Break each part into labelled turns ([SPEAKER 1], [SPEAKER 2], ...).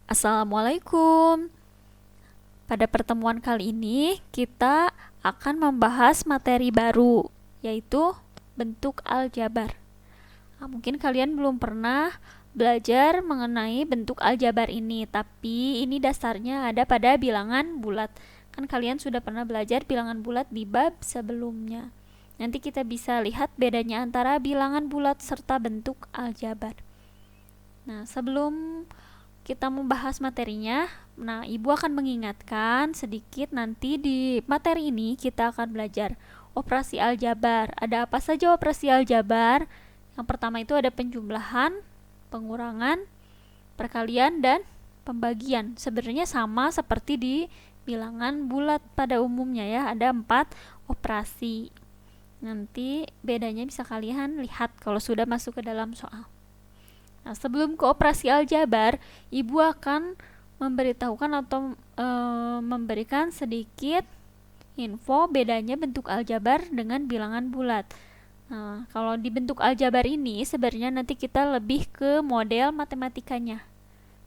[SPEAKER 1] Assalamualaikum. Pada pertemuan kali ini, kita akan membahas materi baru, yaitu bentuk aljabar. Mungkin kalian belum pernah belajar mengenai bentuk aljabar ini, tapi ini dasarnya ada pada bilangan bulat. Kan kalian sudah pernah belajar bilangan bulat di bab sebelumnya. Nanti kita bisa lihat bedanya antara bilangan bulat serta bentuk aljabar. Nah, sebelum kita membahas materinya, ibu akan mengingatkan sedikit. Nanti di materi ini kita akan belajar operasi aljabar. Ada apa saja operasi aljabar? Yang pertama itu ada penjumlahan, pengurangan, perkalian, dan pembagian. Sebenarnya sama seperti di bilangan bulat pada umumnya ya, ada 4 operasi. Nanti bedanya bisa kalian lihat kalau sudah masuk ke dalam soal. Nah, sebelum ke operasi aljabar, ibu akan memberitahukan atau memberikan sedikit info bedanya bentuk aljabar dengan bilangan bulat. Nah, kalau di bentuk aljabar ini sebenarnya nanti kita lebih ke model matematikanya.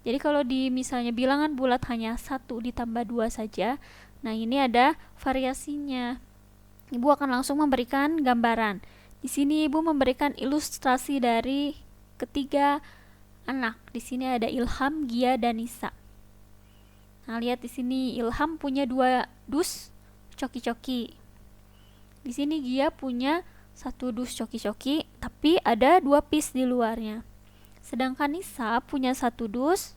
[SPEAKER 1] Jadi kalau di misalnya bilangan bulat hanya 1 ditambah 2 saja, nah ini ada variasinya. Ibu akan langsung memberikan gambaran. Di sini ibu memberikan ilustrasi dari ketiga anak. Di sini ada Ilham, Gia, dan Nisa. Nah, lihat di sini Ilham punya 2 dus coki-coki. Di sini Gia punya 1 dus coki-coki, tapi ada 2 piece di luarnya. Sedangkan Nisa punya 1 dus,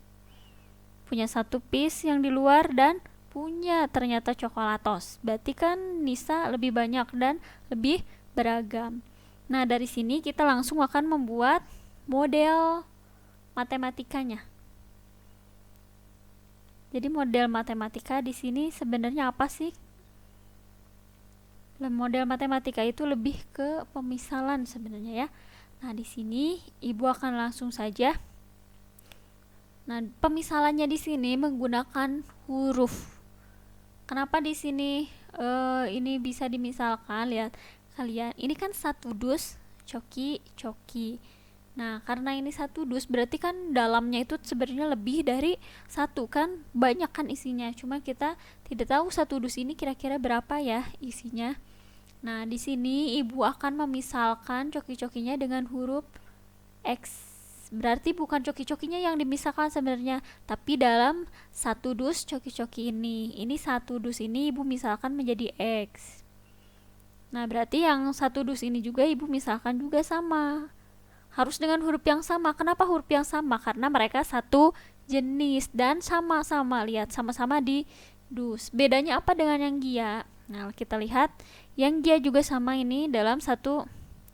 [SPEAKER 1] punya 1 piece yang di luar, dan punya ternyata coklatos. Berarti kan Nisa lebih banyak dan lebih beragam. Nah, dari sini kita langsung akan membuat model matematikanya. Jadi model matematika di sini sebenarnya apa sih? Model matematika itu lebih ke pemisalan sebenarnya ya. Nah, di sini ibu akan langsung saja. Nah, pemisalannya di sini menggunakan huruf. Kenapa di sini ini bisa dimisalkan? Lihat kalian, ini kan 1 dus coki-coki. Nah, karena ini 1 dus berarti kan dalamnya itu sebenarnya lebih dari 1 kan, banyak kan isinya. Cuma kita tidak tahu 1 dus ini kira-kira berapa ya isinya. Nah, di sini ibu akan memisalkan coki-cokinya dengan huruf X. Berarti bukan coki-cokinya yang dimisahkan sebenarnya, tapi dalam 1 dus coki-coki ini. Ini 1 dus ini ibu misalkan menjadi X. Nah, berarti yang 1 dus ini juga ibu misalkan juga sama. Harus dengan huruf yang sama. Kenapa huruf yang sama? Karena mereka satu jenis dan sama-sama, lihat, sama-sama di dus. Bedanya apa dengan yang Gia? Nah, kita lihat yang Gia juga sama ini dalam 1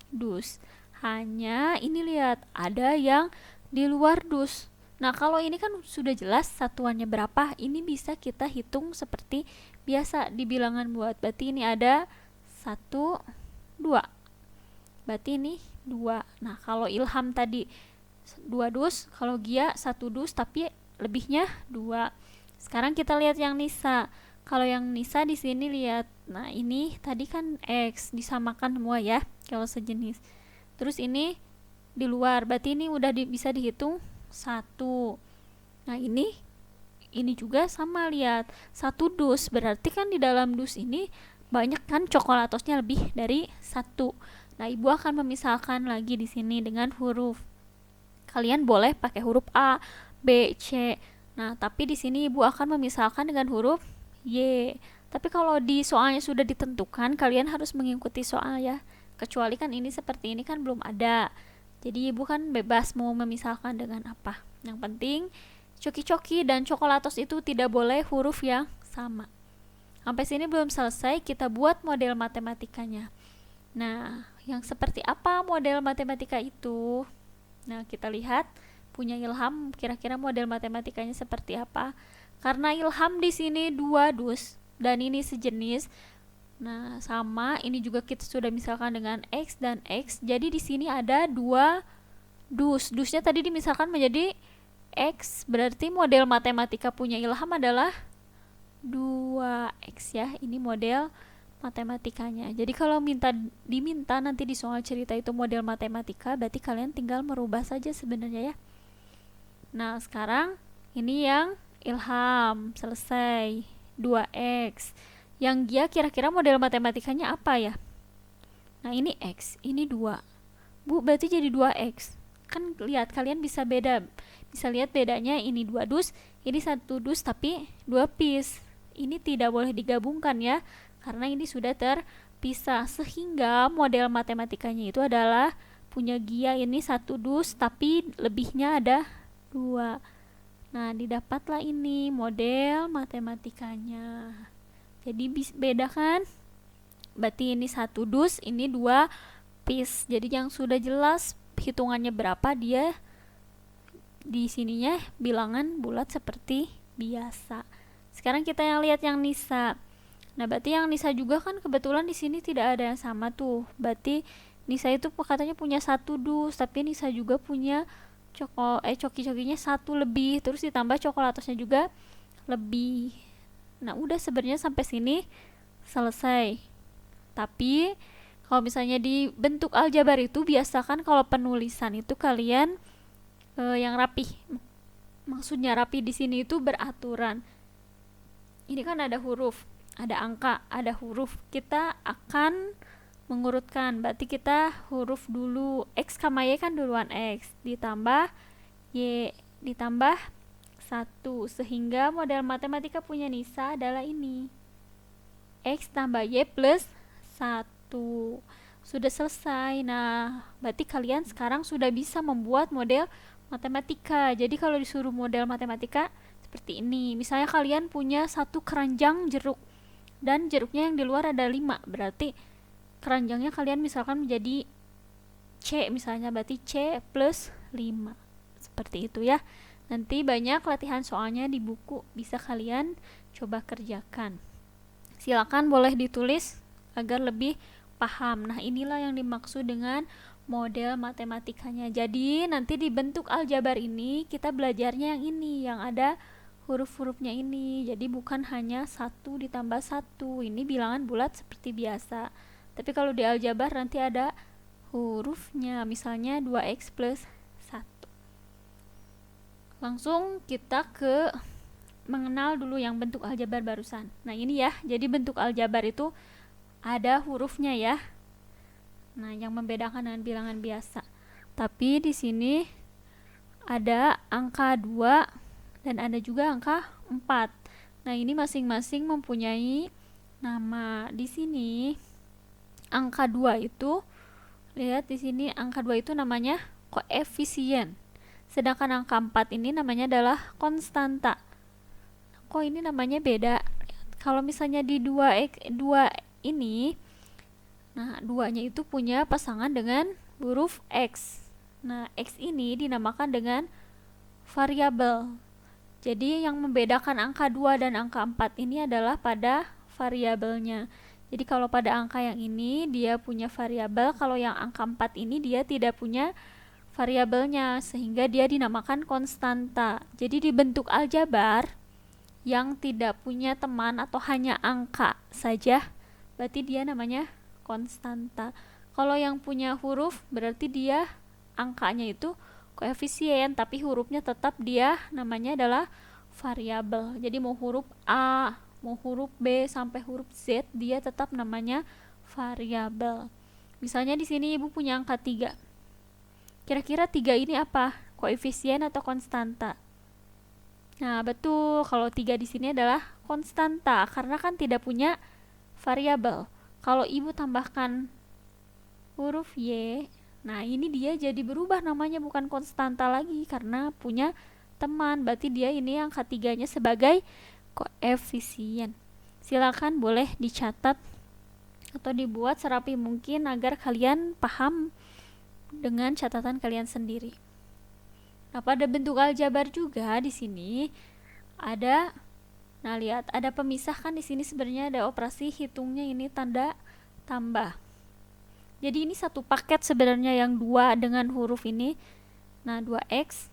[SPEAKER 1] dus. Hanya ini lihat, ada yang di luar dus. Nah, kalau ini kan sudah jelas satuannya berapa. Ini bisa kita hitung seperti biasa di bilangan bulat. Berarti ini ada 1, 2. Berarti ini 2. Nah, kalau Ilham tadi 2 dus, kalau Gia 1 dus tapi lebihnya 2. Sekarang kita lihat yang Nisa. Kalau yang Nisa di sini lihat. Nah, ini tadi kan X disamakan semua ya kalau sejenis. Terus ini di luar, berarti ini udah bisa dihitung 1. Nah, ini juga sama, lihat 1 dus, berarti kan di dalam dus ini banyak kan coklatosnya lebih dari 1. Nah, ibu akan memisahkan lagi di sini dengan huruf. Kalian boleh pakai huruf A, B, C. Nah, tapi di sini ibu akan memisahkan dengan huruf Y. Tapi kalau di soalnya sudah ditentukan, kalian harus mengikuti soal ya. Kecuali kan ini seperti ini kan belum ada. Jadi ibu kan bebas mau memisahkan dengan apa. Yang penting coki-coki dan coklatos itu tidak boleh huruf yang sama. Sampai sini belum selesai, kita buat model matematikanya. Nah, yang seperti apa model matematika itu? Nah, kita lihat punya Ilham, kira-kira model matematikanya seperti apa? Karena Ilham di sini 2 dus dan ini sejenis. Nah, sama, ini juga kita sudah misalkan dengan X dan X. Jadi di sini ada 2 dus. Dusnya tadi dimisalkan menjadi X. Berarti model matematika punya Ilham adalah 2X ya. Ini model matematikanya. Jadi kalau diminta nanti di soal cerita itu model matematika, berarti kalian tinggal merubah saja sebenarnya ya. Nah, sekarang Ini yang Ilham, selesai. 2x. Yang Gia kira-kira model matematikanya apa ya? Nah, ini x, ini 2. Bu, berarti jadi 2x. Kan lihat, kalian bisa lihat bedanya, ini 2 dus, ini 1 dus tapi 2 piece. Ini tidak boleh digabungkan ya, karena ini sudah terpisah, sehingga model matematikanya itu adalah punya Gia ini 1 dus tapi lebihnya ada 2. Nah, didapatlah ini model matematikanya. Jadi beda kan? Berarti ini 1 dus, ini 2 piece. Jadi yang sudah jelas hitungannya berapa, dia di sininya bilangan bulat seperti biasa. Sekarang kita yang lihat yang Nisa. Nah, berarti yang Nisa juga kan kebetulan di sini tidak ada yang sama tuh. Berarti Nisa itu katanya punya 1 dus, tapi Nisa juga punya coki-cokinya 1 lebih, terus ditambah coklatosnya juga lebih. Nah, udah sebenarnya sampai sini selesai. Tapi kalau misalnya di bentuk aljabar itu biasakan kalau penulisan itu kalian yang rapih. Maksudnya rapi di sini itu beraturan. Ini kan ada huruf, ada angka, ada huruf. Kita akan mengurutkan, berarti kita huruf dulu, x sama y kan duluan x, ditambah y, ditambah 1, sehingga model matematika punya Nisa adalah ini, x tambah y plus 1. Sudah selesai. Nah, berarti kalian sekarang sudah bisa membuat model matematika. Jadi kalau disuruh model matematika seperti ini, misalnya kalian punya 1 keranjang jeruk dan jeruknya yang di luar ada 5, berarti keranjangnya kalian misalkan menjadi C misalnya, berarti C plus 5. Seperti itu ya. Nanti banyak latihan soalnya di buku, bisa kalian coba kerjakan. Silakan boleh ditulis agar lebih paham. Nah, inilah yang dimaksud dengan model matematikanya. Jadi nanti di bentuk aljabar ini kita belajarnya yang ini, yang ada huruf-hurufnya ini. Jadi bukan hanya 1 ditambah 1. Ini bilangan bulat seperti biasa. Tapi kalau di aljabar nanti ada hurufnya, misalnya 2x plus 1. Langsung kita ke mengenal dulu yang bentuk aljabar barusan. Nah, ini ya, jadi bentuk aljabar itu ada hurufnya ya. Nah, yang membedakan dengan bilangan biasa. Tapi di sini ada angka 2 dan ada juga angka 4. Nah, ini masing-masing mempunyai nama. Di sini angka 2 itu, lihat di sini angka 2 itu namanya koefisien. Sedangkan angka 4 ini namanya adalah konstanta. Kok ini namanya beda? Kalau misalnya di 2 ini, nah 2-nya itu punya pasangan dengan huruf X. Nah, X ini dinamakan dengan variabel. Jadi yang membedakan angka 2 dan angka 4 ini adalah pada variabelnya. Jadi kalau pada angka yang ini dia punya variabel, kalau yang angka 4 ini dia tidak punya variabelnya, sehingga dia dinamakan konstanta. Jadi di bentuk aljabar yang tidak punya teman atau hanya angka saja, berarti dia namanya konstanta. Kalau yang punya huruf berarti dia angkanya itu koefisien, tapi hurufnya tetap dia namanya adalah variabel. Jadi mau huruf A, mau huruf B sampai huruf Z, dia tetap namanya variabel. Misalnya di sini Ibu punya angka 3. Kira-kira 3 ini apa? Koefisien atau konstanta? Nah, betul. Kalau 3 di sini adalah konstanta karena kan tidak punya variabel. Kalau Ibu tambahkan huruf Y, nah ini dia jadi berubah namanya, bukan konstanta lagi karena punya teman. Berarti dia ini angka 3-nya sebagai koefisien. Silakan boleh dicatat atau dibuat serapi mungkin agar kalian paham dengan catatan kalian sendiri. Nah, pada bentuk aljabar juga di sini ada, nah lihat ada pemisah kan, di sini sebenarnya ada operasi hitungnya ini tanda tambah. Jadi ini satu paket sebenarnya yang 2 dengan huruf ini. Nah, 2x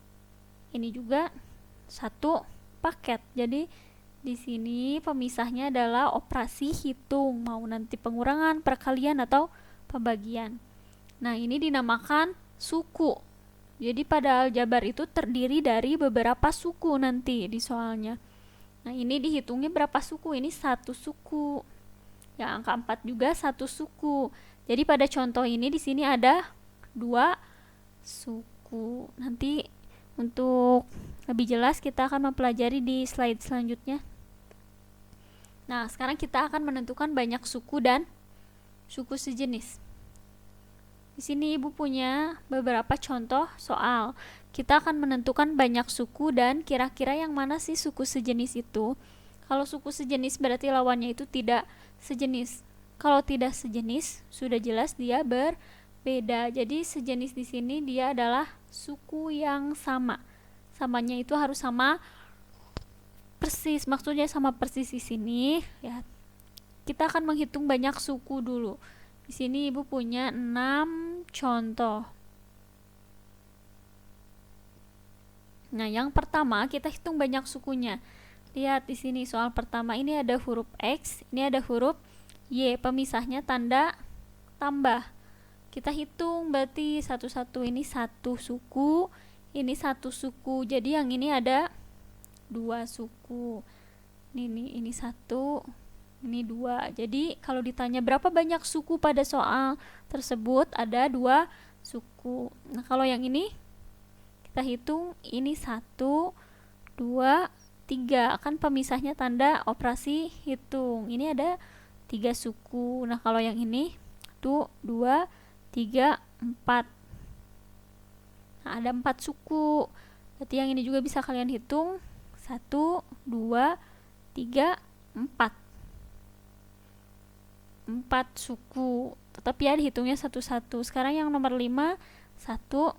[SPEAKER 1] ini juga satu paket. Jadi di sini pemisahnya adalah operasi hitung, mau nanti pengurangan, perkalian atau pembagian. Nah, ini dinamakan suku. Jadi pada aljabar itu terdiri dari beberapa suku nanti di soalnya. Nah, ini dihitungnya berapa suku? Ini satu suku. Yang angka 4 juga satu suku. Jadi pada contoh ini di sini ada 2 suku. Nanti untuk lebih jelas kita akan mempelajari di slide selanjutnya. Nah, sekarang kita akan menentukan banyak suku dan suku sejenis. Di sini Ibu punya beberapa contoh soal. Kita akan menentukan banyak suku dan kira-kira yang mana sih suku sejenis itu. Kalau suku sejenis berarti lawannya itu tidak sejenis. Kalau tidak sejenis, sudah jelas dia berbeda. Jadi sejenis di sini dia adalah suku yang sama. Samanya itu harus sama persis. Maksudnya sama persis di sini, ya. Kita akan menghitung banyak suku dulu. Di sini Ibu punya 6 contoh. Nah, yang pertama kita hitung banyak sukunya. Lihat di sini soal pertama ini ada huruf X, ini ada huruf Y, pemisahnya tanda tambah. Kita hitung berarti satu-satu, ini satu suku, ini satu suku. Jadi yang ini ada 2 suku. Ini satu, ini 2. Jadi kalau ditanya berapa banyak suku pada soal tersebut, ada 2 suku. Nah, kalau yang ini kita hitung, ini 1, 2, 3. Kan pemisahnya tanda operasi hitung. Ini ada 3 suku. Nah, kalau yang ini 1, 2, 3, 4. Nah, ada 4 suku. Berarti yang ini juga bisa kalian hitung. 1, 2, 3, 4. 4 suku. Tetap ya dihitungnya satu-satu. Sekarang yang nomor 5, 1.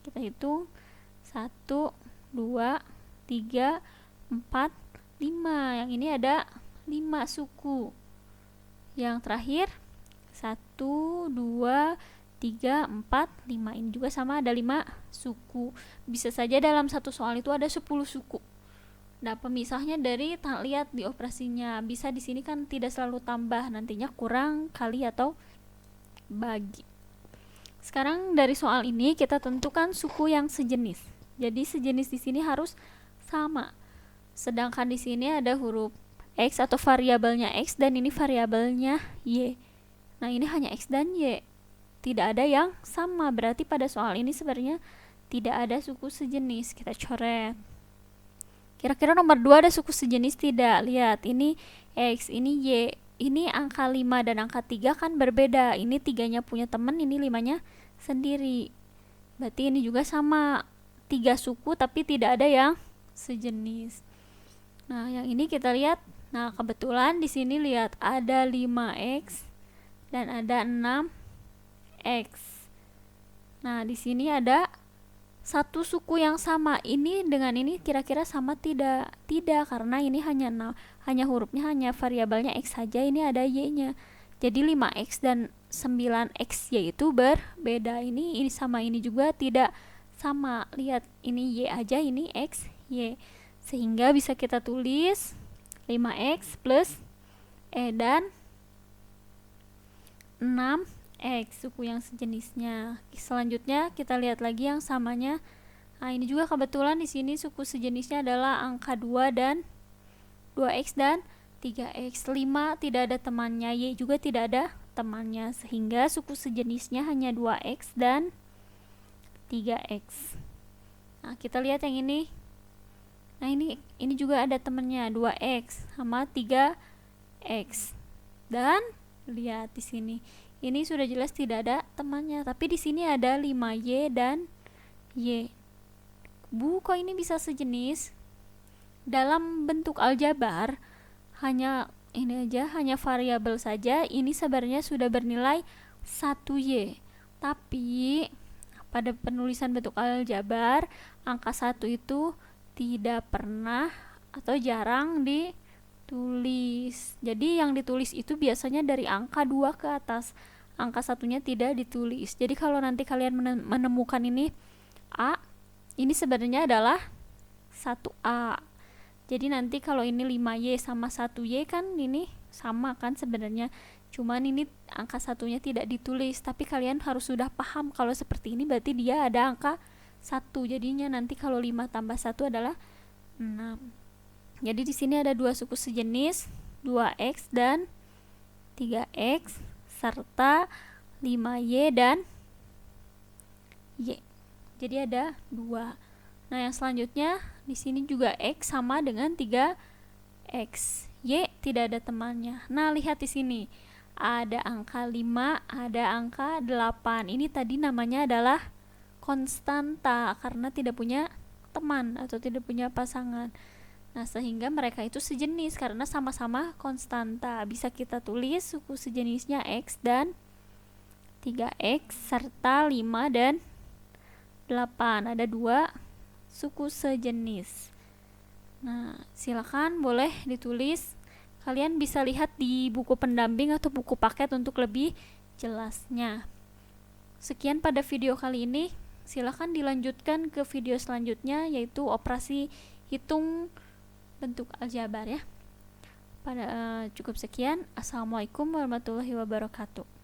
[SPEAKER 1] Kita hitung 1, 2, 3, 4, 5. Yang ini ada 5 suku. Yang terakhir 1, 2, 3, 4, 5. Ini juga sama, ada 5 suku. Bisa saja dalam satu soal itu ada 10 suku. Nah, pemisahnya dari lihat di operasinya. Bisa di sini kan tidak selalu tambah, nantinya kurang, kali atau bagi. Sekarang dari soal ini kita tentukan suku yang sejenis. Jadi sejenis di sini harus sama. Sedangkan di sini ada huruf X atau variabelnya X dan ini variabelnya Y. Nah, ini hanya X dan Y. Tidak ada yang sama. Berarti pada soal ini sebenarnya tidak ada suku sejenis. Kita coret. Kira-kira nomor 2 ada suku sejenis tidak? Lihat, ini X, ini Y. Ini angka 5 dan angka 3 kan berbeda. Ini 3-nya punya teman, ini 5-nya sendiri. Berarti ini juga sama, 3 suku tapi tidak ada yang sejenis. Nah, yang ini kita lihat. Nah, kebetulan di sini lihat ada 5X dan ada 6X. Nah, di sini ada satu suku yang sama. Ini dengan ini kira-kira sama tidak? Tidak, karena ini hanya hurufnya, hanya variabelnya X saja, ini ada Y-nya. Jadi 5X dan 9XY itu berbeda. Ini sama, ini juga tidak sama. Lihat, ini Y aja, ini X, Y. Sehingga bisa kita tulis 5X plus E dan 6X, suku yang sejenisnya. Selanjutnya kita lihat lagi yang samanya. Nah, ini juga kebetulan di sini suku sejenisnya adalah angka 2 dan 2X dan 3X. 5 tidak ada temannya, Y juga tidak ada temannya, sehingga suku sejenisnya hanya 2X dan 3X. Nah, kita lihat yang ini. Nah, ini juga ada temannya, 2X sama 3X. Dan lihat di sini. Ini sudah jelas tidak ada temannya, tapi di sini ada 5Y dan Y. Bu, kok ini bisa sejenis? Dalam bentuk aljabar hanya ini aja, hanya variabel saja. Ini sebenarnya sudah bernilai 1Y. Tapi pada penulisan bentuk aljabar, angka 1 itu tidak pernah atau jarang ditulis. Jadi yang ditulis itu biasanya dari angka 2 ke atas. Angka 1-nya tidak ditulis. Jadi kalau nanti kalian menemukan ini A, ini sebenarnya adalah 1A. Jadi nanti kalau ini 5Y sama 1Y kan ini sama kan sebenarnya, cuman ini angka satunya tidak ditulis, tapi kalian harus sudah paham kalau seperti ini berarti dia ada angka 1. Jadinya nanti kalau 5 tambah 1 adalah 6. Jadi di sini ada dua suku sejenis, 2X dan 3X serta 5Y dan Y. Jadi ada 2. Nah, yang selanjutnya di sini juga X sama dengan 3X. Y tidak ada temannya. Nah, lihat di sini. Ada angka 5, ada angka 8. Ini tadi namanya adalah konstanta karena tidak punya teman atau tidak punya pasangan. Nah, sehingga mereka itu sejenis karena sama-sama konstanta. Bisa kita tulis suku sejenisnya X dan 3X serta 5 dan 8. Ada 2 suku sejenis. Nah, silakan boleh ditulis. Kalian bisa lihat di buku pendamping atau buku paket untuk lebih jelasnya. Sekian pada video kali ini. Silakan dilanjutkan ke video selanjutnya, yaitu operasi hitung bentuk aljabar ya. Cukup sekian. Assalamualaikum warahmatullahi wabarakatuh.